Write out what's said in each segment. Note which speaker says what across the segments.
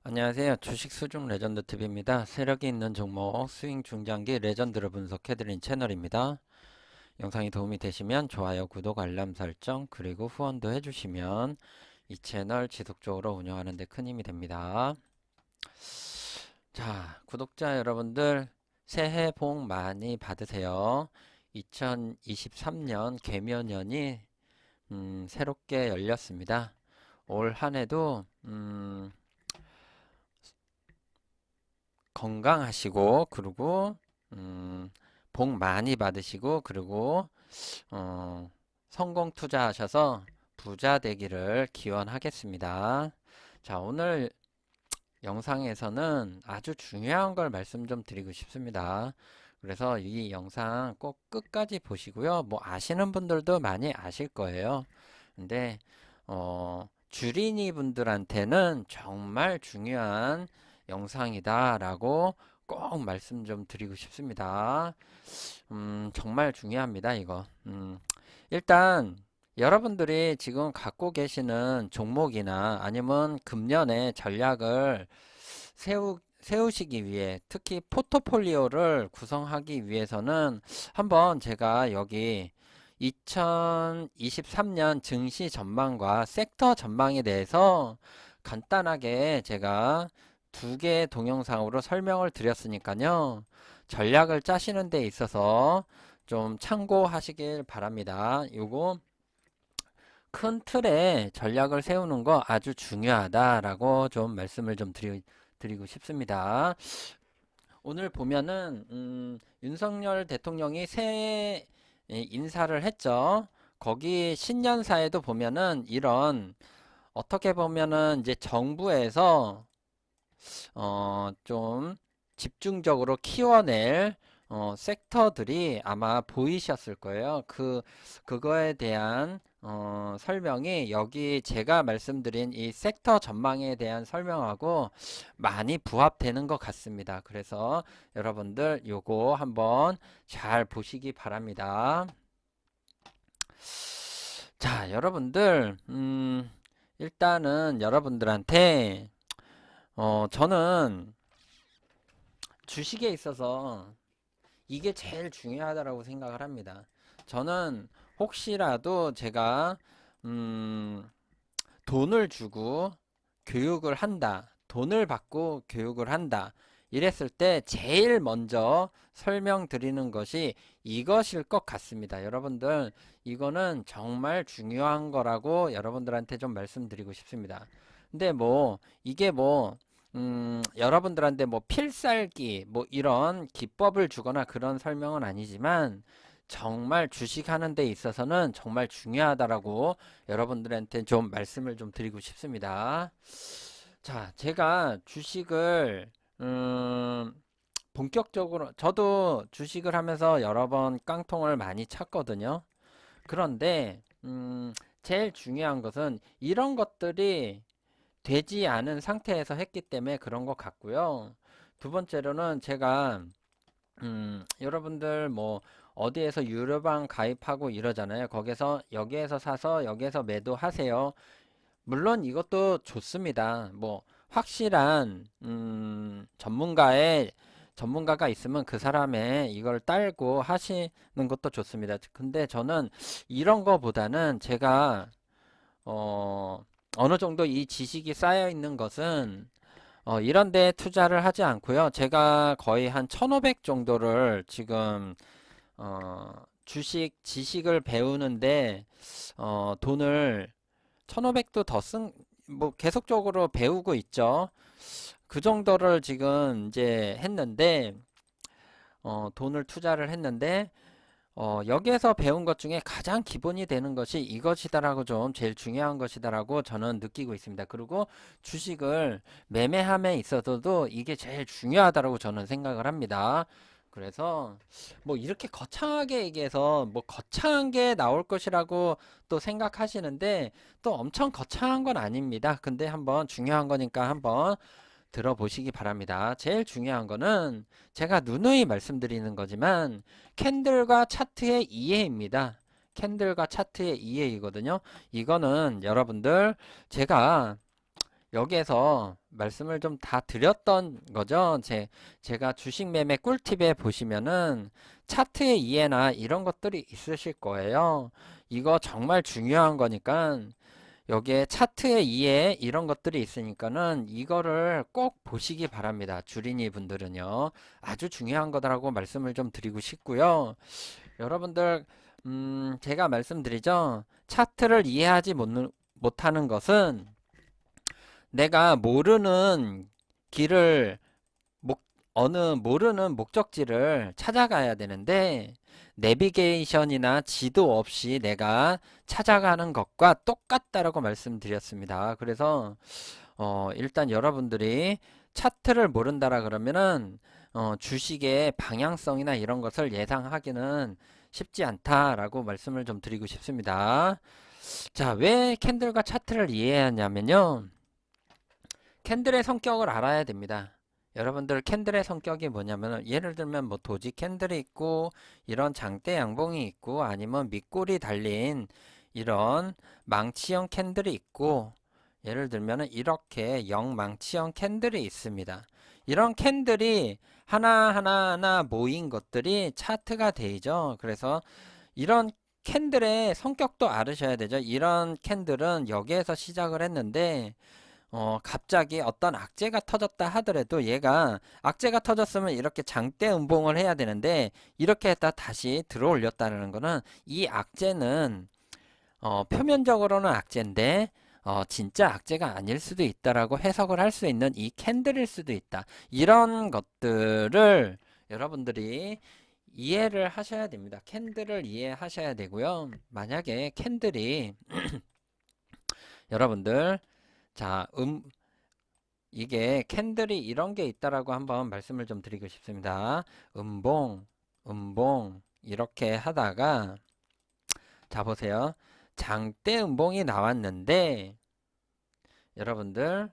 Speaker 1: 안녕하세요. 주식 수중 레전드 TV입니다. 세력이 있는 종목 스윙 중장기 레전드를 분석해드린 채널입니다. 영상이 도움이 되시면 좋아요, 구독, 알람 설정 그리고 후원도 해주시면 이 채널 지속적으로 운영하는 데 큰 힘이 됩니다. 자, 구독자 여러분들 새해 복 많이 받으세요. 2023년 개묘년이 새롭게 열렸습니다. 올 한해도 건강하시고 그리고 복 많이 받으시고 그리고 성공 투자하셔서 부자 되기를 기원하겠습니다. 자, 오늘 영상에서는 아주 중요한 걸 말씀 좀 드리고 싶습니다. 그래서 이 영상 꼭 끝까지 보시고요. 뭐 아시는 분들도 많이 아실 거예요. 근데 주린이 분들한테는 정말 중요한 영상이다 라고 꼭 말씀 좀 드리고 싶습니다. 정말 중요합니다 이거. 일단 여러분들이 지금 갖고 계시는 종목이나 아니면 금년의 전략을 세우시기 위해 특히 포트폴리오를 구성하기 위해서는 한번 제가 여기 2023년 증시 전망과 섹터 전망에 대해서 간단하게 제가 두 개의 동영상으로 설명을 드렸으니까요. 전략을 짜시는 데 있어서 좀 참고하시길 바랍니다. 요거 큰 틀의 전략을 세우는 거 아주 중요하다라고 좀 말씀을 좀 드리고 싶습니다. 오늘 보면은 윤석열 대통령이 새해 인사를 했죠. 거기 신년사에도 보면은 이런 어떻게 보면은 이제 정부에서 좀 집중적으로 키워낼 섹터들이 아마 보이셨을 거예요. 그거에 대한 설명이 여기 제가 말씀드린 이 섹터 전망에 대한 설명하고 많이 부합되는 것 같습니다. 그래서 여러분들 요거 한번 잘 보시기 바랍니다. 자, 여러분들, 일단은 여러분들한테 저는 주식에 있어서 이게 제일 중요하다고 생각을 합니다. 저는 혹시라도 제가 돈을 주고 교육을 한다, 돈을 받고 교육을 한다, 이랬을 때 제일 먼저 설명드리는 것이 이것일 것 같습니다. 여러분들, 이거는 정말 중요한 거라고 여러분들한테 좀 말씀드리고 싶습니다. 근데 뭐, 이게 뭐, 여러분들한테 뭐 필살기, 뭐 이런 기법을 주거나 그런 설명은 아니지만, 정말 주식하는 데 있어서는 정말 중요하다라고 여러분들한테 좀 말씀을 좀 드리고 싶습니다. 자, 제가 주식을 본격적으로 저도 주식을 하면서 여러 번 깡통을 많이 찼거든요. 그런데 제일 중요한 것은 이런 것들이 되지 않은 상태에서 했기 때문에 그런 것 같고요. 두 번째로는 제가 여러분들 뭐 어디에서 유료방 가입하고 이러잖아요. 거기서 여기에서 사서 여기에서 매도하세요. 물론 이것도 좋습니다. 뭐 확실한 전문가가 있으면 그 사람의 이걸 딸고 하시는 것도 좋습니다. 근데 저는 이런 거보다는 제가 어, 어느 정도 이 지식이 쌓여 있는 것은 이런 데 투자를 하지 않고요. 제가 거의 한 1500 정도를 지금 주식 지식을 배우는데 돈을 1500도 더 뭐 계속적으로 배우고 있죠. 그 정도를 지금 이제 했는데 돈을 투자를 했는데 여기에서 배운 것 중에 가장 기본이 되는 것이 이것이다라고 좀 제일 중요한 것이다라고 저는 느끼고 있습니다. 그리고 주식을 매매함에 있어서도 이게 제일 중요하다라고 저는 생각을 합니다. 그래서 뭐 이렇게 거창하게 얘기해서 뭐 거창한 게 나올 것이라고 또 생각하시는데 또 엄청 거창한 건 아닙니다. 근데 한번 중요한 거니까 한번 들어보시기 바랍니다. 제일 중요한 거는 제가 누누이 말씀드리는 거지만 캔들과 차트의 이해입니다. 캔들과 차트의 이해이거든요. 이거는 여러분들 제가 여기에서 말씀을 좀 다 드렸던 거죠. 제가 주식 매매 꿀팁에 보시면은 차트의 이해나 이런 것들이 있으실 거예요. 이거 정말 중요한 거니까 여기에 차트의 이해 이런 것들이 있으니까는 이거를 꼭 보시기 바랍니다. 주린이 분들은요. 아주 중요한 거다라고 말씀을 좀 드리고 싶고요. 여러분들 제가 말씀드리죠. 차트를 이해하지 못하는 것은 내가 모르는 길을 모르는 목적지를 찾아가야 되는데 내비게이션이나 지도 없이 내가 찾아가는 것과 똑같다라고 말씀드렸습니다. 그래서 일단 여러분들이 차트를 모른다라 그러면은 주식의 방향성이나 이런 것을 예상하기는 쉽지 않다라고 말씀을 좀 드리고 싶습니다. 자, 왜 캔들과 차트를 이해해야 하냐면요. 캔들의 성격을 알아야 됩니다. 여러분들 캔들의 성격이 뭐냐면 예를 들면 뭐 도지 캔들이 있고 이런 장대 양봉이 있고 아니면 밑골이 달린 이런 망치형 캔들이 있고 예를 들면 이렇게 영망치형 캔들이 있습니다. 이런 캔들이 하나하나 모인 것들이 차트가 되죠. 그래서 이런 캔들의 성격도 알으셔야 되죠. 이런 캔들은 여기에서 시작을 했는데 갑자기 어떤 악재가 터졌다 하더라도 얘가 악재가 터졌으면 이렇게 장대 음봉을 해야 되는데 이렇게 했다 다시 들어 올렸다는 거는 이 악재는 표면적으로는 악재인데 진짜 악재가 아닐 수도 있다라고 해석을 할 수 있는 이 캔들일 수도 있다. 이런 것들을 여러분들이 이해를 하셔야 됩니다. 캔들을 이해하셔야 되고요. 만약에 캔들이 여러분들 자, 이게 캔들이 이런 게 있다라고 한번 말씀을 좀 드리고 싶습니다. 음봉, 이렇게 하다가 자 보세요. 장대 음봉이 나왔는데 여러분들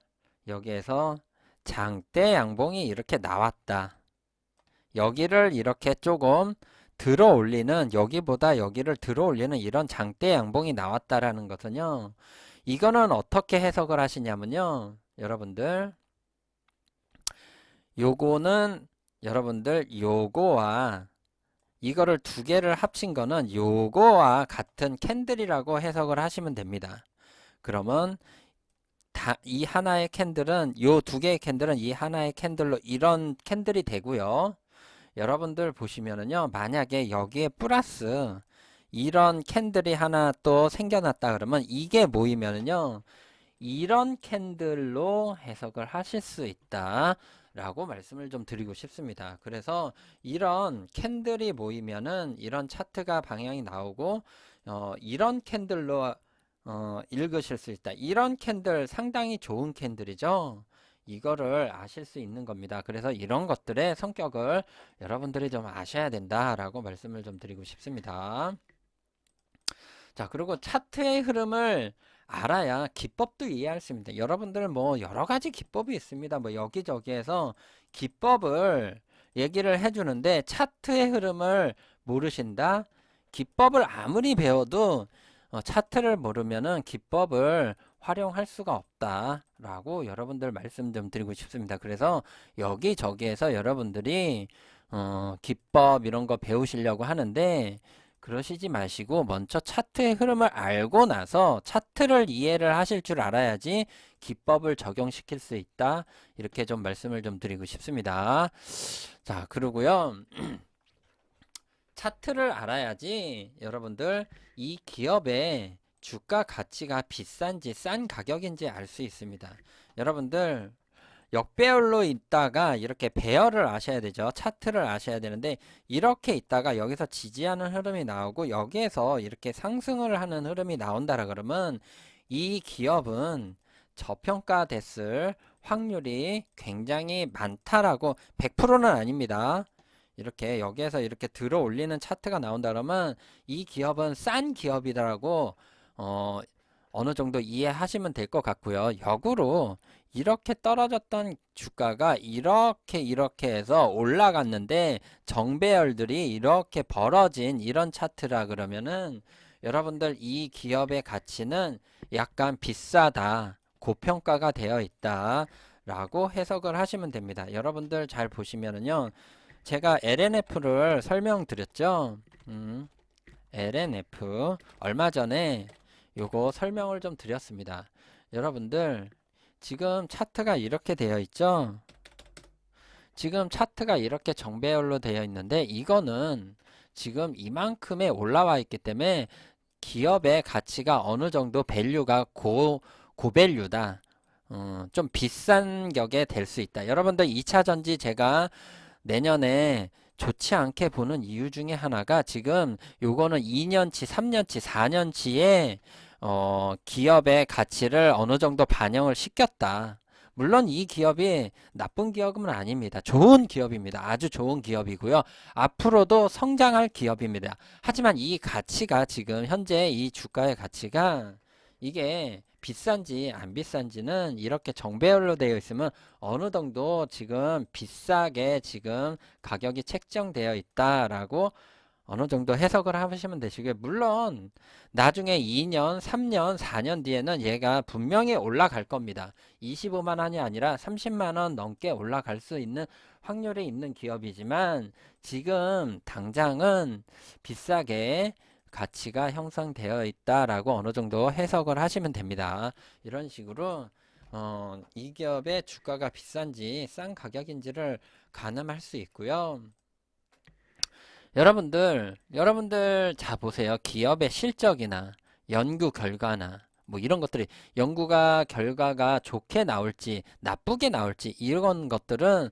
Speaker 1: 여기에서 장대 양봉이 이렇게 나왔다. 여기를 이렇게 조금 들어 올리는 여기보다 여기를 들어 올리는 이런 장대 양봉이 나왔다라는 것은요. 이거는 어떻게 해석을 하시냐면요. 여러분들 요거는 여러분들 요거와 이거를 두 개를 합친 거는 요거와 같은 캔들이라고 해석을 하시면 됩니다. 그러면 이 하나의 캔들은 요 두 개의 캔들은 이 하나의 캔들로 이런 캔들이 되고요. 여러분들 보시면은요. 만약에 여기에 플러스 이런 캔들이 하나 또 생겨났다 그러면 이게 모이면은요. 이런 캔들로 해석을 하실 수 있다 라고 말씀을 좀 드리고 싶습니다. 그래서 이런 캔들이 모이면은 이런 차트가 방향이 나오고 이런 캔들로 읽으실 수 있다. 이런 캔들 상당히 좋은 캔들이죠. 이거를 아실 수 있는 겁니다. 그래서 이런 것들의 성격을 여러분들이 좀 아셔야 된다라고 말씀을 좀 드리고 싶습니다. 자, 그리고 차트의 흐름을 알아야 기법도 이해할 수 있습니다. 여러분들 뭐 여러 가지 기법이 있습니다. 뭐 여기저기에서 기법을 얘기를 해주는데 차트의 흐름을 모르신다? 기법을 아무리 배워도 차트를 모르면은 기법을 활용할 수가 없다라고 여러분들 말씀 좀 드리고 싶습니다. 그래서 여기저기에서 여러분들이 기법 이런 거 배우시려고 하는데 그러시지 마시고 먼저 차트의 흐름을 알고 나서 차트를 이해를 하실 줄 알아야지 기법을 적용시킬 수 있다. 이렇게 좀 말씀을 좀 드리고 싶습니다. 자, 그리고요. 차트를 알아야지 여러분들 이 기업의 주가 가치가 비싼지 싼 가격인지 알 수 있습니다. 여러분들 역배열로 있다가 이렇게 배열을 아셔야 되죠. 차트를 아셔야 되는데 이렇게 있다가 여기서 지지하는 흐름이 나오고 여기에서 이렇게 상승을 하는 흐름이 나온다라 그러면 이 기업은 저평가됐을 확률이 굉장히 많다라고 100%는 아닙니다. 이렇게 여기에서 이렇게 들어 올리는 차트가 나온다 그러면 이 기업은 싼 기업이다라고 어느 정도 이해하시면 될 것 같고요. 역으로 이렇게 떨어졌던 주가가 이렇게 해서 올라갔는데 정배열들이 이렇게 벌어진 이런 차트라 그러면은 여러분들 이 기업의 가치는 약간 비싸다. 고평가가 되어 있다 라고 해석을 하시면 됩니다. 여러분들 잘 보시면은요. 제가 LNF를 설명드렸죠. LNF 얼마 전에 요거 설명을 좀 드렸습니다. 여러분들 지금 차트가 이렇게 되어 있죠. 지금 차트가 이렇게 정배열로 되어 있는데 이거는 지금 이만큼에 올라와 있기 때문에 기업의 가치가 어느 정도 밸류가 고밸류다. 좀 비싼 격에 될 수 있다. 여러분들 2차 전지 제가 내년에 좋지 않게 보는 이유 중에 하나가 지금 요거는 2년치, 3년치, 4년치의 기업의 가치를 어느 정도 반영을 시켰다. 물론 이 기업이 나쁜 기업은 아닙니다. 좋은 기업입니다. 아주 좋은 기업이고요. 앞으로도 성장할 기업입니다. 하지만 이 가치가 지금 현재 이 주가의 가치가 이게 비싼지 안 비싼지는 이렇게 정배열로 되어 있으면 어느 정도 지금 비싸게 지금 가격이 책정되어 있다라고 어느 정도 해석을 하시면 되시고요. 물론 나중에 2년, 3년, 4년 뒤에는 얘가 분명히 올라갈 겁니다. 25만 원이 아니라 30만 원 넘게 올라갈 수 있는 확률이 있는 기업이지만 지금 당장은 비싸게 가치가 형성되어 있다라고 어느 정도 해석을 하시면 됩니다. 이런 식으로 이 기업의 주가가 비싼지 싼 가격인지를 가늠할 수 있고요. 여러분들 자 보세요. 기업의 실적이나 연구 결과나 뭐 이런 것들이 연구가 결과가 좋게 나올지 나쁘게 나올지 이런 것들은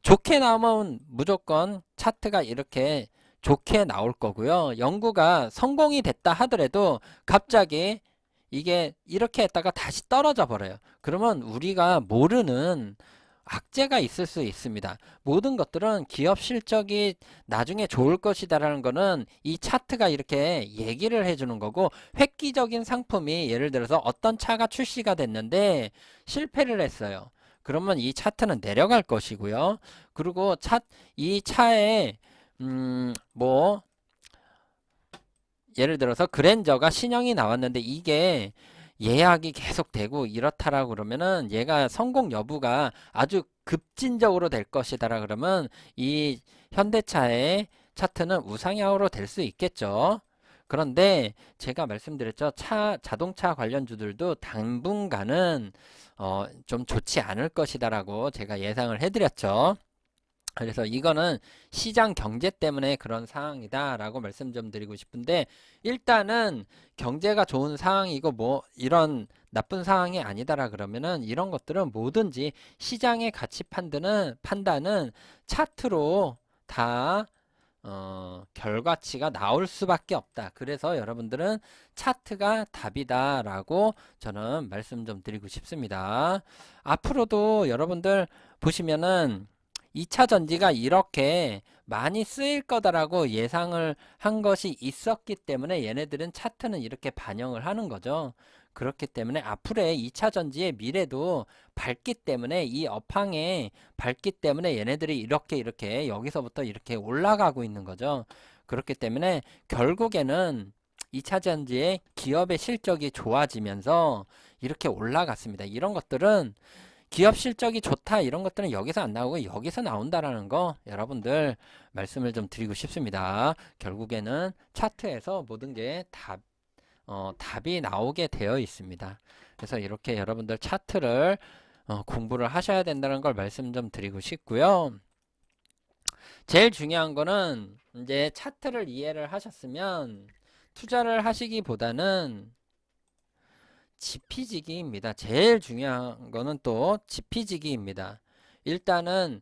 Speaker 1: 좋게 나오면 무조건 차트가 이렇게 좋게 나올 거고요. 연구가 성공이 됐다 하더라도 갑자기 이게 이렇게 했다가 다시 떨어져 버려요. 그러면 우리가 모르는 악재가 있을 수 있습니다. 모든 것들은 기업 실적이 나중에 좋을 것이다라는 거는 이 차트가 이렇게 얘기를 해주는 거고, 획기적인 상품이 예를 들어서 어떤 차가 출시가 됐는데 실패를 했어요. 그러면 이 차트는 내려갈 것이고요. 그리고 이 차에 뭐 예를 들어서 그랜저가 신형이 나왔는데 이게 예약이 계속 되고 이렇다라고 그러면은 얘가 성공 여부가 아주 급진적으로 될 것이다라 그러면 이 현대차의 차트는 우상향으로 될 수 있겠죠. 그런데 제가 말씀드렸죠. 자동차 관련주들도 당분간은 좀 좋지 않을 것이다라고 제가 예상을 해드렸죠. 그래서 이거는 시장 경제 때문에 그런 상황이다 라고 말씀 좀 드리고 싶은데, 일단은 경제가 좋은 상황이고 뭐 이런 나쁜 상황이 아니다라 그러면은 이런 것들은 뭐든지 시장의 가치 판단은 차트로 다 결과치가 나올 수밖에 없다. 그래서 여러분들은 차트가 답이다 라고 저는 말씀 좀 드리고 싶습니다. 앞으로도 여러분들 보시면은 2차 전지가 이렇게 많이 쓰일 거다라고 예상을 한 것이 있었기 때문에 얘네들은 차트는 이렇게 반영을 하는 거죠. 그렇기 때문에 앞으로의 2차 전지의 미래도 밝기 때문에 이 업황에 밝기 때문에 얘네들이 이렇게 여기서부터 이렇게 올라가고 있는 거죠. 그렇기 때문에 결국에는 2차 전지의 기업의 실적이 좋아지면서 이렇게 올라갔습니다. 이런 것들은 기업 실적이 좋다 이런 것들은 여기서 안 나오고 여기서 나온다라는 거 여러분들 말씀을 좀 드리고 싶습니다. 결국에는 차트에서 모든 게 답이 나오게 되어 있습니다. 그래서 이렇게 여러분들 차트를 공부를 하셔야 된다는 걸 말씀 좀 드리고 싶고요. 제일 중요한 거는 이제 차트를 이해를 하셨으면 투자를 하시기보다는 지피지기입니다. 제일 중요한 거는 또 지피지기입니다. 일단은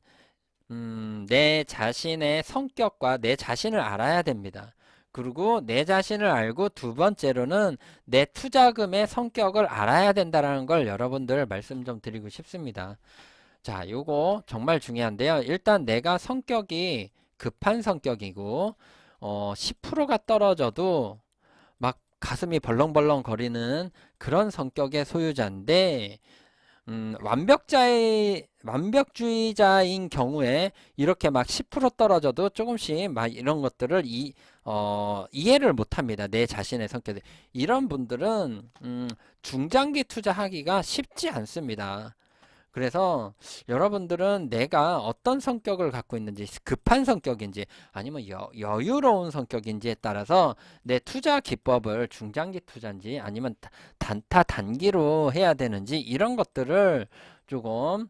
Speaker 1: 내 자신의 성격과 내 자신을 알아야 됩니다. 그리고 내 자신을 알고 두 번째로는 내 투자금의 성격을 알아야 된다는 걸 여러분들 말씀 좀 드리고 싶습니다. 자, 요거 정말 중요한데요. 일단 내가 성격이 급한 성격이고 10%가 떨어져도 막 가슴이 벌렁벌렁 거리는 그런 성격의 소유자인데, 완벽주의자인 경우에 이렇게 막 10% 떨어져도 조금씩 막 이런 것들을 이해를 못 합니다. 내 자신의 성격에. 이런 분들은, 중장기 투자하기가 쉽지 않습니다. 그래서 여러분들은 내가 어떤 성격을 갖고 있는지, 급한 성격인지 아니면 여유로운 성격인지에 따라서 내 투자 기법을 중장기 투자인지 아니면 단타 단기로 해야 되는지 이런 것들을 조금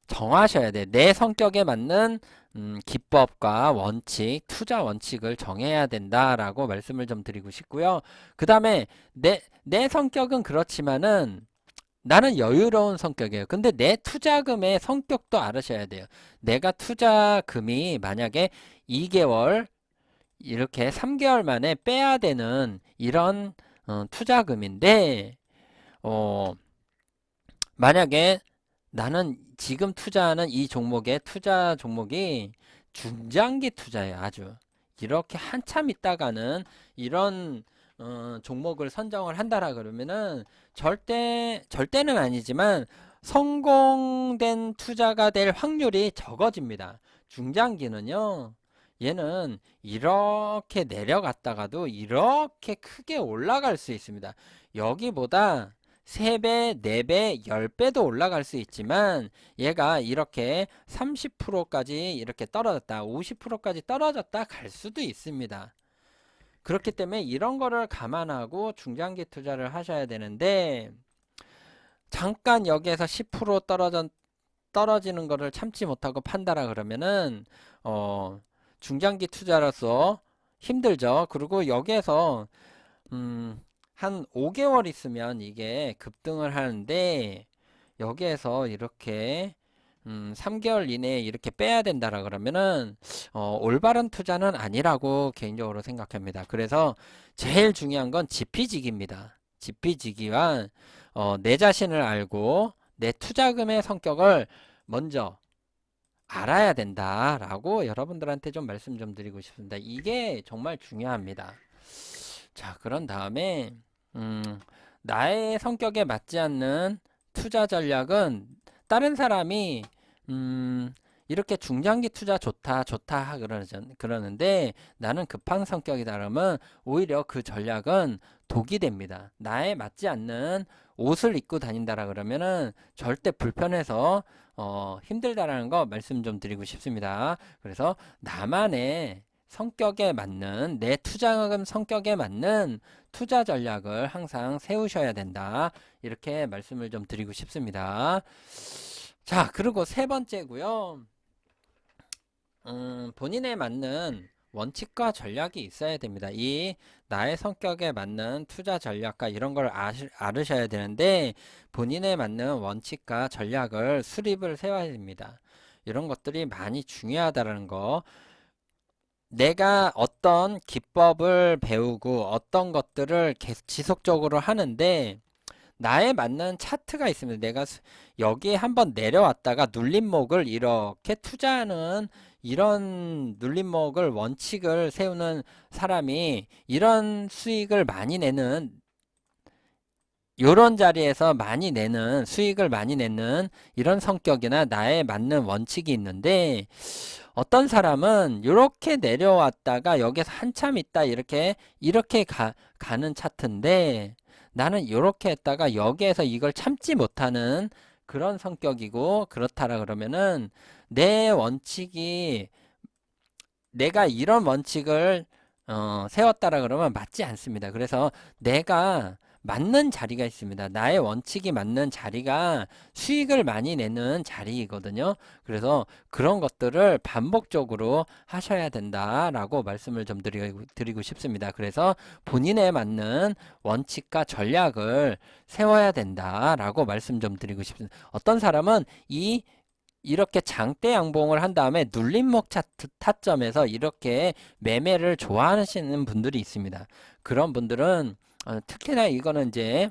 Speaker 1: 정하셔야 돼. 내 성격에 맞는 기법과 원칙, 투자 원칙을 정해야 된다라고 말씀을 좀 드리고 싶고요. 그 다음에 내 성격은 그렇지만은 나는 여유로운 성격이에요. 근데 내 투자금의 성격도 알으셔야 돼요. 내가 투자금이 만약에 2개월, 이렇게 3개월 만에 빼야 되는 이런 투자금인데, 만약에 나는 지금 투자하는 이 종목의 투자 종목이 중장기 투자예요. 아주. 이렇게 한참 있다가는 이런 종목을 선정을 한다라 그러면은 절대는 아니지만 성공된 투자가 될 확률이 적어집니다. 중장기는요. 얘는 이렇게 내려갔다가도 이렇게 크게 올라갈 수 있습니다. 여기보다 3배, 4배, 10배도 올라갈 수 있지만 얘가 이렇게 30%까지 이렇게 떨어졌다, 50%까지 떨어졌다 갈 수도 있습니다. 그렇기 때문에 이런 거를 감안하고 중장기 투자를 하셔야 되는데 잠깐 여기에서 10% 떨어지는 거를 참지 못하고 판다라 그러면은 중장기 투자로서 힘들죠. 그리고 여기에서 한 5개월 있으면 이게 급등을 하는데 여기에서 이렇게 3개월 이내에 이렇게 빼야 된다라 그러면은 올바른 투자는 아니라고 개인적으로 생각합니다. 그래서 제일 중요한 건 지피지기입니다. 지피지기와 내 자신을 알고 내 투자금의 성격을 먼저 알아야 된다라고 여러분들한테 좀 말씀 좀 드리고 싶습니다. 이게 정말 중요합니다. 자, 그런 다음에 나의 성격에 맞지 않는 투자 전략은 다른 사람이 이렇게 중장기 투자 좋다 그러는데 나는 급한 성격이다 그러면 오히려 그 전략은 독이 됩니다. 나에 맞지 않는 옷을 입고 다닌다라 그러면은 절대 불편해서 힘들다라는 거 말씀 좀 드리고 싶습니다. 그래서 나만의 성격에 맞는 내 투자금 성격에 맞는 투자 전략을 항상 세우셔야 된다. 이렇게 말씀을 좀 드리고 싶습니다. 자, 그리고 세 번째고요. 본인에 맞는 원칙과 전략이 있어야 됩니다. 이 나의 성격에 맞는 투자 전략과 이런 걸 알으셔야 되는데 본인에 맞는 원칙과 전략을 수립을 세워야 됩니다. 이런 것들이 많이 중요하다는 거. 내가 어떤 기법을 배우고 어떤 것들을 계속 지속적으로 하는데 나에 맞는 차트가 있습니다. 내가 여기에 한번 내려왔다가 눌림목을 이렇게 투자하는 이런 눌림목을 원칙을 세우는 사람이 이런 수익을 많이 내는 요런 자리에서 많이 내는 수익을 많이 내는 이런 성격이나 나에 맞는 원칙이 있는데 어떤 사람은 이렇게 내려왔다가 여기서 한참 있다 이렇게 가는 차트인데 나는 이렇게 했다가 여기에서 이걸 참지 못하는 그런 성격이고 그렇다라 그러면은 내 원칙이 내가 이런 원칙을 세웠다라 그러면 맞지 않습니다. 그래서 내가 맞는 자리가 있습니다. 나의 원칙이 맞는 자리가 수익을 많이 내는 자리이거든요. 그래서 그런 것들을 반복적으로 하셔야 된다라고 말씀을 좀 드리고 싶습니다. 그래서 본인에 맞는 원칙과 전략을 세워야 된다라고 말씀 좀 드리고 싶습니다. 어떤 사람은 이렇게 장대 양봉을 한 다음에 눌림목 차트 타점에서 이렇게 매매를 좋아하시는 분들이 있습니다. 그런 분들은 특히나 이거는 이제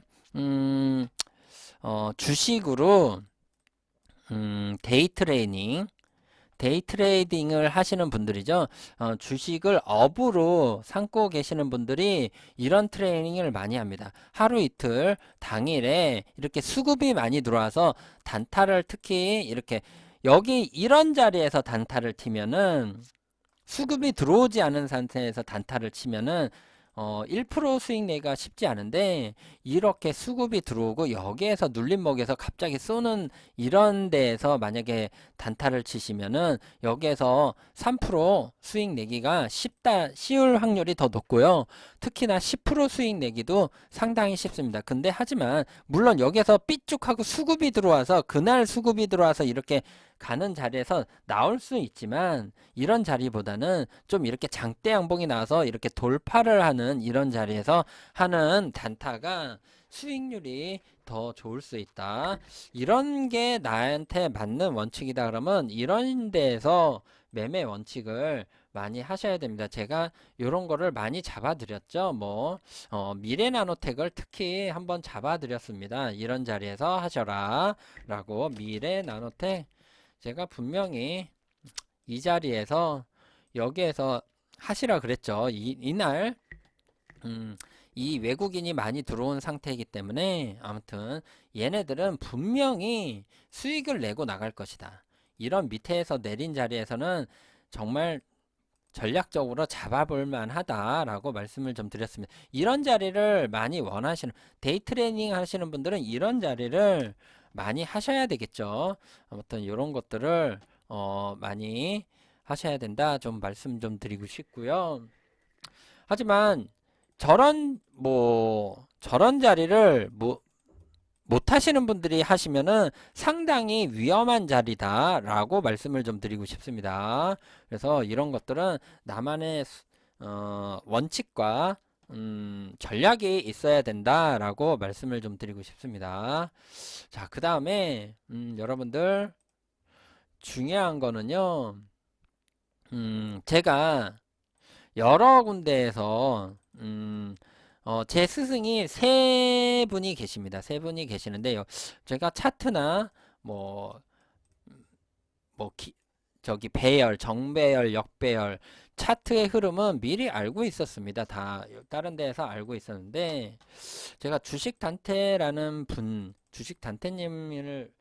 Speaker 1: 주식으로 데이 트레이딩을 하시는 분들이죠. 주식을 업으로 삼고 계시는 분들이 이런 트레이닝을 많이 합니다. 하루 이틀 당일에 이렇게 수급이 많이 들어와서 단타를 특히 이렇게 여기 이런 자리에서 단타를 치면은 수급이 들어오지 않은 상태에서 단타를 치면은 1% 수익 내기가 쉽지 않은데 이렇게 수급이 들어오고 여기에서 눌림목에서 갑자기 쏘는 이런 데에서 만약에 단타를 치시면은 여기에서 3% 수익 내기가 쉬울 확률이 더 높고요. 특히나 10% 수익 내기도 상당히 쉽습니다. 근데 하지만 물론 여기에서 삐쭉하고 수급이 들어와서 그날 수급이 들어와서 이렇게 가는 자리에서 나올 수 있지만 이런 자리보다는 좀 이렇게 장대 양봉이 나와서 이렇게 돌파를 하는 이런 자리에서 하는 단타가 수익률이 더 좋을 수 있다. 이런 게 나한테 맞는 원칙이다. 그러면 이런 데에서 매매 원칙을 많이 하셔야 됩니다. 제가 이런 거를 많이 잡아드렸죠. 미래나노텍을 특히 한번 잡아드렸습니다. 이런 자리에서 하셔라 라고. 미래나노텍 제가 분명히 이 자리에서 여기에서 하시라 그랬죠. 이날 이 외국인이 많이 들어온 상태이기 때문에 아무튼 얘네들은 분명히 수익을 내고 나갈 것이다. 이런 밑에서 내린 자리에서는 정말 전략적으로 잡아볼 만하다라고 말씀을 좀 드렸습니다. 이런 자리를 많이 원하시는 데이 트레이닝 하시는 분들은 이런 자리를 많이 하셔야 되겠죠. 아무튼 이런 것들을 많이 하셔야 된다 좀 말씀 좀 드리고 싶고요. 하지만 저런 자리를 못 하시는 분들이 하시면은 상당히 위험한 자리다라고 말씀을 좀 드리고 싶습니다. 그래서 이런 것들은 나만의 원칙과 전략이 있어야 된다라고 말씀을 좀 드리고 싶습니다. 자, 그 다음에 여러분들 중요한 거는요. 제가 여러 군데에서 제 스승이 세 분이 계십니다. 세 분이 계시는데요. 제가 차트나 뭐 저기 배열, 정배열, 역배열 차트의 흐름은 미리 알고 있었습니다. 다 다른 데에서 알고 있었는데 제가 주식단태라는 분, 주식단태님을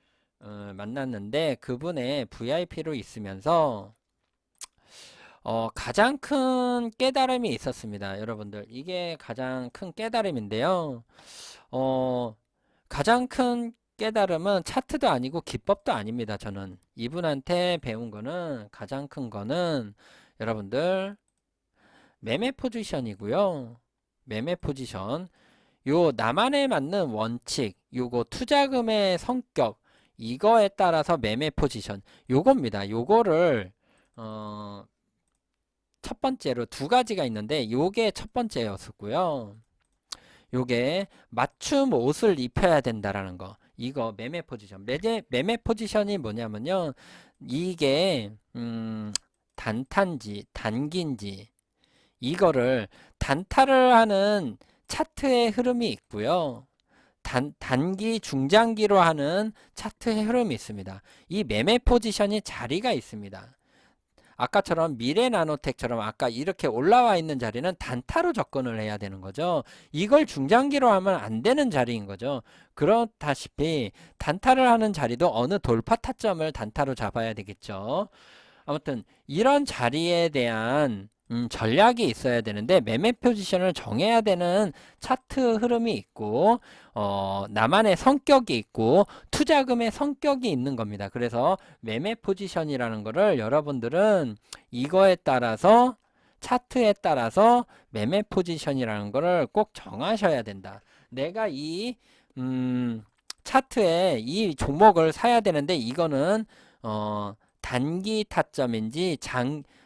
Speaker 1: 만났는데 그분의 VIP로 있으면서 가장 큰 깨달음이 있었습니다. 여러분들 이게 가장 큰 깨달음인데요. 가장 큰 깨달음은 차트도 아니고 기법도 아닙니다. 저는 이분한테 배운 거는 가장 큰 거는 여러분들 매매 포지션이고요. 매매 포지션 요 나만에 맞는 원칙 요거 투자금의 성격 이거에 따라서 매매 포지션 요겁니다. 요거를 첫 번째로 두 가지가 있는데 요게 첫 번째였었고요. 요게 맞춤 옷을 입혀야 된다라는 거. 이거 매매 포지션. 매매 포지션이 뭐냐면요. 이게 단타인지 단기인지 이거를 단타를 하는 차트의 흐름이 있고요. 단기 중장기로 하는 차트의 흐름이 있습니다. 이 매매 포지션이 자리가 있습니다. 아까처럼 미래나노텍처럼 아까 이렇게 올라와 있는 자리는 단타로 접근을 해야 되는 거죠. 이걸 중장기로 하면 안 되는 자리인 거죠. 그렇다시피 단타를 하는 자리도 어느 돌파 타점을 단타로 잡아야 되겠죠. 아무튼 이런 자리에 대한 전략이 있어야 되는데 매매 포지션을 정해야 되는 차트 흐름이 있고 나만의 성격이 있고 투자금의 성격이 있는 겁니다. 그래서 매매 포지션이라는 거를 여러분들은 이거에 따라서 차트에 따라서 매매 포지션이라는 거를 꼭 정하셔야 된다. 내가 이 차트에 이 종목을 사야 되는데 이거는 단기 타점인지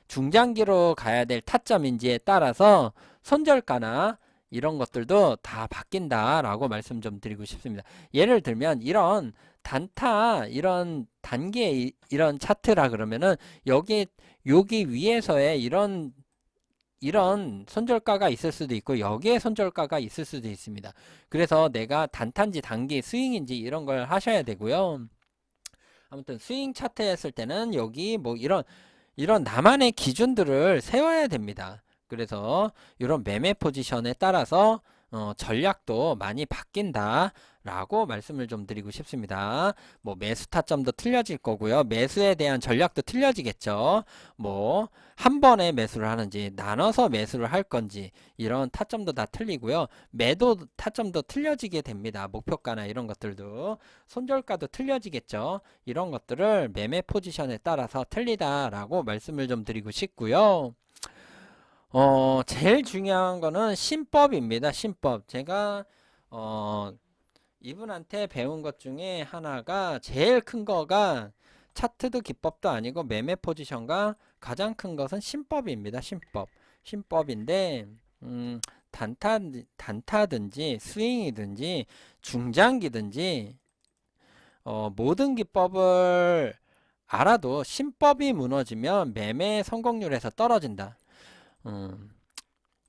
Speaker 1: 중장기로 가야 될 타점인지에 따라서 손절가나 이런 것들도 다 바뀐다라고 말씀 좀 드리고 싶습니다. 예를 들면 이런 단타 이런 단계 이런 차트라 그러면은 여기 위에서의 이런 손절가가 있을 수도 있고 여기에 손절가가 있을 수도 있습니다. 그래서 내가 단타인지 단기 스윙인지 이런 걸 하셔야 되고요. 아무튼 스윙 차트 했을 때는 여기 뭐 이런 나만의 기준들을 세워야 됩니다. 그래서 이런 매매 포지션에 따라서 전략도 많이 바뀐다 라고 말씀을 좀 드리고 싶습니다. 뭐 매수 타점도 틀려질 거고요. 매수에 대한 전략도 틀려지겠죠. 뭐 한 번에 매수를 하는지 나눠서 매수를 할 건지 이런 타점도 다 틀리고요. 매도 타점도 틀려지게 됩니다. 목표가나 이런 것들도 손절가도 틀려지겠죠. 이런 것들을 매매 포지션에 따라서 틀리다라고 말씀을 좀 드리고 싶고요. 제일 중요한 거는 신법입니다. 신법. 제가 이분한테 배운 것 중에 하나가 제일 큰 거가 차트도 기법도 아니고 매매 포지션과 가장 큰 것은 신법입니다. 신법. 신법인데 단타든지 스윙이든지 중장기든지 모든 기법을 알아도 신법이 무너지면 매매 성공률에서 떨어진다.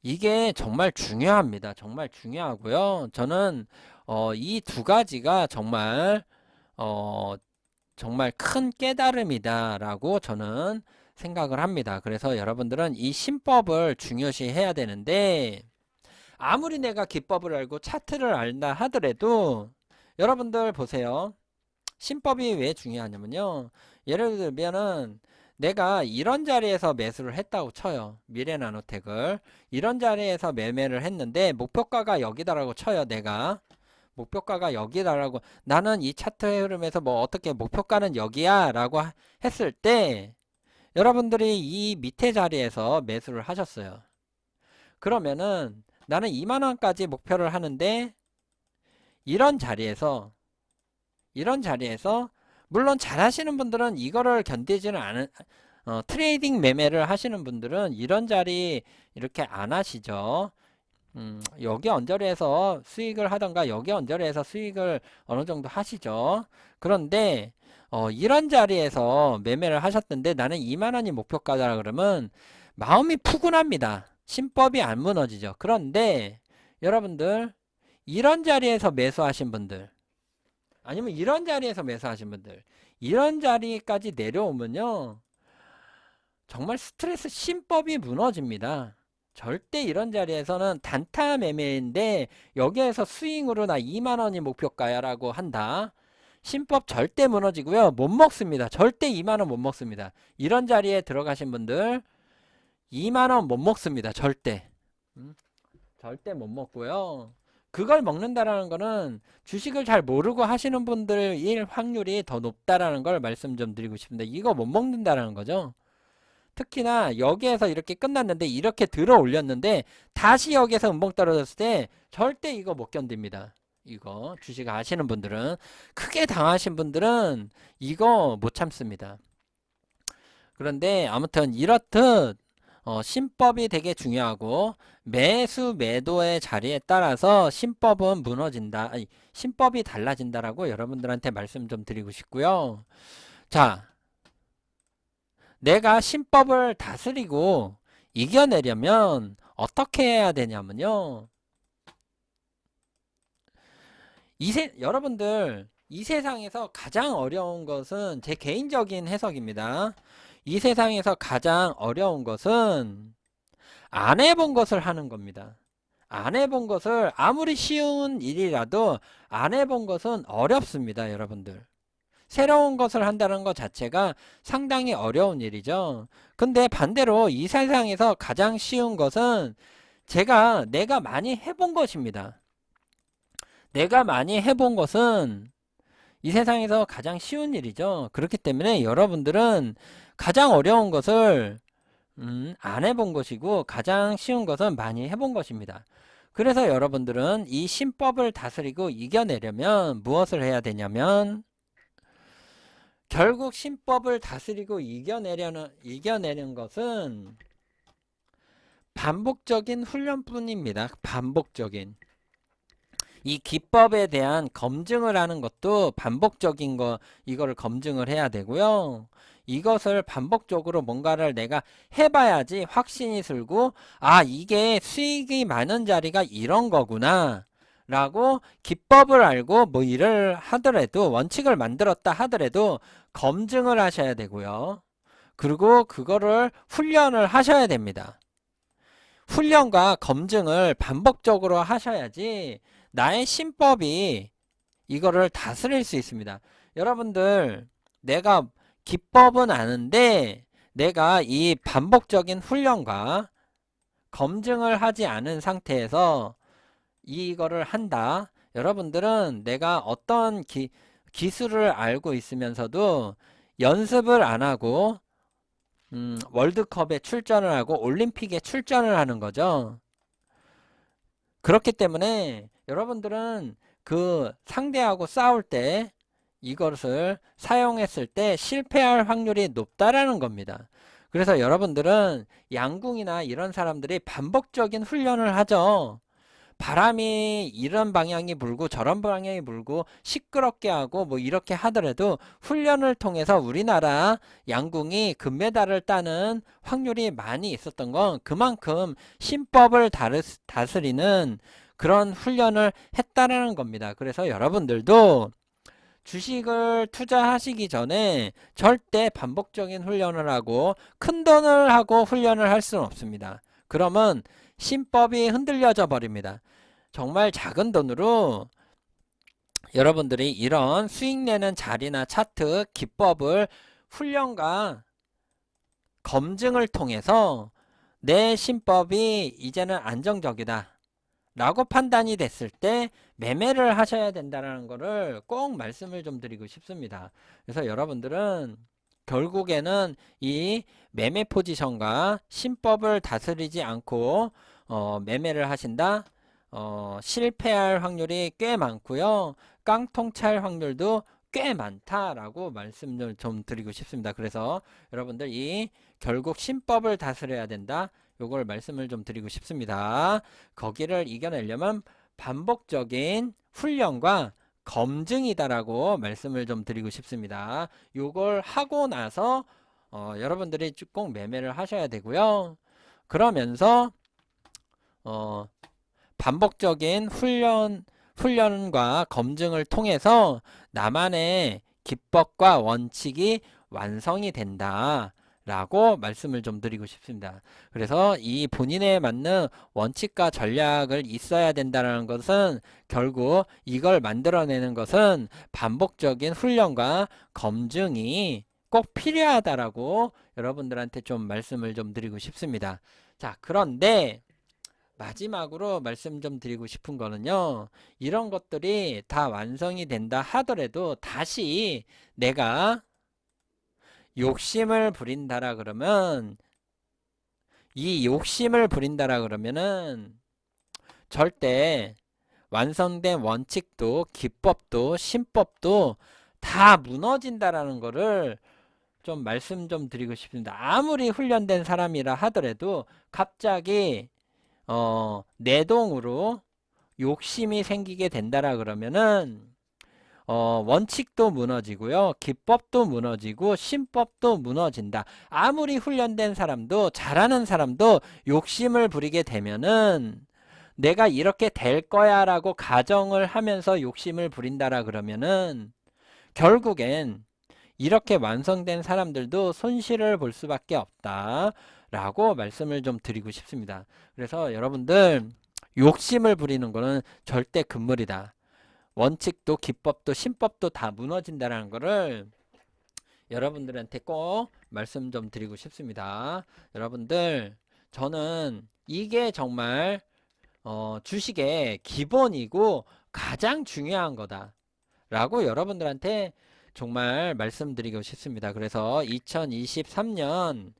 Speaker 1: 이게 정말 중요합니다. 정말 중요하고요. 저는 이 두 가지가 정말 큰 깨달음이다라고 저는 생각을 합니다. 그래서 여러분들은 이 신법을 중요시 해야 되는데 아무리 내가 기법을 알고 차트를 알다 하더라도 여러분들 보세요. 신법이 왜 중요하냐면요. 예를 들면은 내가 이런 자리에서 매수를 했다고 쳐요. 미래나노텍을. 이런 자리에서 매매를 했는데 목표가가 여기다라고 쳐요. 내가. 목표가가 여기다라고 나는 이 차트의 흐름에서 뭐 어떻게 목표가는 여기야 라고 했을 때 여러분들이 이 밑에 자리에서 매수를 하셨어요. 그러면은 나는 2만원까지 목표를 하는데 이런 자리에서 물론 잘 하시는 분들은 이거를 견디지는 않은 트레이딩 매매를 하시는 분들은 이런 자리 이렇게 안 하시죠. 여기 언저리에서 수익을 하던가 여기 언저리에서 수익을 어느 정도 하시죠. 그런데 이런 자리에서 매매를 하셨는데 나는 2만원이 목표가다 그러면 마음이 푸근합니다. 신법이 안 무너지죠. 그런데 여러분들 이런 자리에서 매수하신 분들 아니면 이런 자리에서 매수하신 분들 이런 자리까지 내려오면요 정말 스트레스 신법이 무너집니다. 절대 이런 자리에서는 단타 매매인데 여기에서 스윙으로 나 2만원이 목표가야 라고 한다. 신법 절대 무너지고요. 못 먹습니다. 절대 2만원 못 먹습니다. 이런 자리에 들어가신 분들 2만원 못 먹습니다. 절대. 절대 못 먹고요. 그걸 먹는다라는 거는 주식을 잘 모르고 하시는 분들일 확률이 더 높다라는 걸 말씀 좀 드리고 싶은데 이거 못 먹는다라는 거죠. 특히나 여기에서 이렇게 끝났는데 이렇게 들어 올렸는데 다시 여기에서 음봉 떨어졌을 때 절대 이거 못 견딥니다. 이거 주식 아시는 분들은 크게 당하신 분들은 이거 못 참습니다. 그런데 아무튼 이렇듯 신법이 되게 중요하고 매수 매도의 자리에 따라서 신법은 무너진다. 아니, 신법이 달라진다라고 여러분들한테 말씀 좀 드리고 싶고요. 자, 내가 신법을 다스리고 이겨내려면 어떻게 해야 되냐면요. 여러분들 이 세상에서 가장 어려운 것은 제 개인적인 해석입니다. 이 세상에서 가장 어려운 것은 안 해본 것을 하는 겁니다. 안 해본 것을 아무리 쉬운 일이라도 안 해본 것은 어렵습니다, 여러분들. 새로운 것을 한다는 것 자체가 상당히 어려운 일이죠. 근데 반대로 이 세상에서 가장 쉬운 것은 내가 많이 해본 것입니다. 내가 많이 해본 것은 이 세상에서 가장 쉬운 일이죠. 그렇기 때문에 여러분들은 가장 어려운 것을 안 해본 것이고 가장 쉬운 것은 많이 해본 것입니다. 그래서 여러분들은 이 신법을 다스리고 이겨내려면 무엇을 해야 되냐면 결국 신법을 다스리고 이겨내는 것은 반복적인 훈련뿐입니다. 반복적인. 이 기법에 대한 검증을 하는 것도 반복적인 이거를 검증을 해야 되고요. 이것을 반복적으로 뭔가를 내가 해봐야지 확신이 들고, 아, 이게 수익이 많은 자리가 이런 거구나. 라고 기법을 알고 뭐 일을 하더라도 원칙을 만들었다 하더라도 검증을 하셔야 되고요. 그리고 그거를 훈련을 하셔야 됩니다. 훈련과 검증을 반복적으로 하셔야지 나의 신법이 이거를 다스릴 수 있습니다. 여러분들, 내가 기법은 아는데 내가 이 반복적인 훈련과 검증을 하지 않은 상태에서 이거를 한다. 여러분들은 내가 어떤 기술을 알고 있으면서도 연습을 안 하고 월드컵에 출전을 하고 올림픽에 출전을 하는 거죠. 그렇기 때문에 여러분들은 그 상대하고 싸울 때 이것을 사용했을 때 실패할 확률이 높다라는 겁니다. 그래서 여러분들은 양궁이나 이런 사람들이 반복적인 훈련을 하죠. 바람이 이런 방향이 불고 저런 방향이 불고 시끄럽게 하고 뭐 이렇게 하더라도 훈련을 통해서 우리나라 양궁이 금메달을 따는 확률이 많이 있었던 건 그만큼 신법을 다스리는 그런 훈련을 했다라는 겁니다. 그래서 여러분들도 주식을 투자하시기 전에 절대 반복적인 훈련을 하고 큰 돈을 하고 훈련을 할 수는 없습니다. 그러면 신법이 흔들려져 버립니다. 정말 작은 돈으로 여러분들이 이런 수익 내는 자리나 차트 기법을 훈련과 검증을 통해서 내 신법이 이제는 안정적이다 라고 판단이 됐을 때 매매를 하셔야 된다는 것을 꼭 말씀을 좀 드리고 싶습니다. 그래서 여러분들은 결국에는 이 매매 포지션과 신법을 다스리지 않고 매매를 하신다. 실패할 확률이 꽤 많고요. 깡통 찰 확률도 꽤 많다라고 말씀을 좀 드리고 싶습니다. 그래서 여러분들 이 결국 신법을 다스려야 된다. 요걸 말씀을 좀 드리고 싶습니다. 거기를 이겨내려면 반복적인 훈련과 검증이다라고 말씀을 좀 드리고 싶습니다. 요걸 하고 나서 여러분들이 꼭 매매를 하셔야 되고요. 그러면서 반복적인 훈련과 검증을 통해서 나만의 기법과 원칙이 완성이 된다 라고 말씀을 좀 드리고 싶습니다. 그래서 이 본인에 맞는 원칙과 전략을 있어야 된다는 것은 결국 이걸 만들어내는 것은 반복적인 훈련과 검증이 꼭 필요하다라고 여러분들한테 좀 말씀을 좀 드리고 싶습니다. 자, 그런데 마지막으로 말씀 좀 드리고 싶은 거는요. 이런 것들이 다 완성이 된다 하더라도 다시 내가 욕심을 부린다라 그러면 이 욕심을 부린다라 그러면은 절대 완성된 원칙도 기법도 신법도 다 무너진다라는 거를 좀 말씀 좀 드리고 싶습니다. 아무리 훈련된 사람이라 하더라도 갑자기 내동으로 욕심이 생기게 된다라 그러면은 원칙도 무너지고요. 기법도 무너지고 신법도 무너진다. 아무리 훈련된 사람도 잘하는 사람도 욕심을 부리게 되면은 내가 이렇게 될 거야 라고 가정을 하면서 욕심을 부린다라 그러면은 결국엔 이렇게 완성된 사람들도 손실을 볼 수밖에 없다 라고 말씀을 좀 드리고 싶습니다. 그래서 여러분들 욕심을 부리는 거는 절대 금물이다. 원칙도 기법도 신법도 다 무너진다는 거를 여러분들한테 꼭 말씀 좀 드리고 싶습니다. 여러분들 저는 이게 정말 주식의 기본이고 가장 중요한 거다 라고 여러분들한테 정말 말씀드리고 싶습니다. 그래서 2023년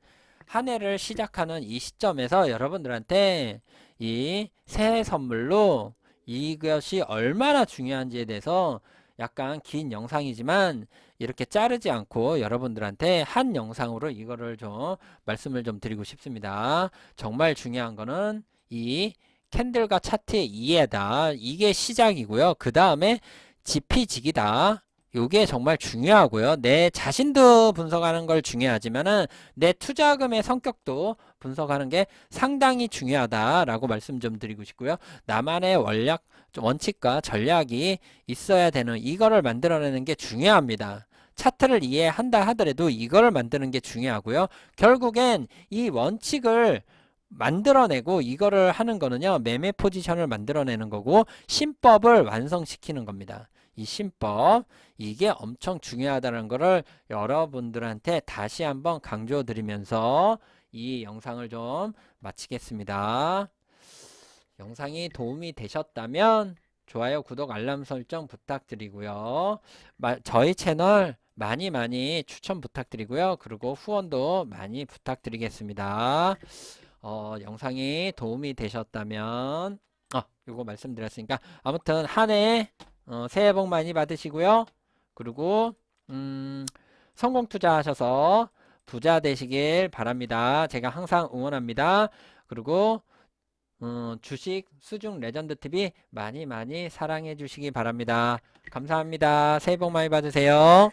Speaker 1: 한 해를 시작하는 이 시점에서 여러분들한테 이 새해 선물로 이것이 얼마나 중요한지에 대해서 약간 긴 영상이지만 이렇게 자르지 않고 여러분들한테 한 영상으로 이거를 좀 말씀을 좀 드리고 싶습니다. 정말 중요한 거는 이 캔들과 차트의 이해다. 이게 시작이고요. 그 다음에 지피지기다. 요게 정말 중요하고요. 내 자신도 분석하는 걸 중요하지만은 내 투자금의 성격도 분석하는 게 상당히 중요하다라고 말씀 좀 드리고 싶고요. 나만의 원칙과 전략이 있어야 되는 이거를 만들어내는 게 중요합니다. 차트를 이해한다 하더라도 이거를 만드는 게 중요하고요. 결국엔 이 원칙을 만들어내고 이거를 하는 거는요. 매매 포지션을 만들어내는 거고 신법을 완성시키는 겁니다. 이 신법, 이게 엄청 중요하다는 것을 여러분들한테 다시 한번 강조드리면서 이 영상을 좀 마치겠습니다. 영상이 도움이 되셨다면 좋아요, 구독, 알람 설정 부탁드리고요. 저희 채널 많이 추천 부탁드리고요. 그리고 후원도 많이 부탁드리겠습니다. 영상이 도움이 되셨다면 요거 말씀드렸으니까 아무튼 한 해 새해 복 많이 받으시고요. 그리고 성공 투자하셔서 부자 되시길 바랍니다. 제가 항상 응원합니다. 그리고 주식 수중 레전드 TV 많이 사랑해 주시기 바랍니다. 감사합니다. 새해 복 많이 받으세요.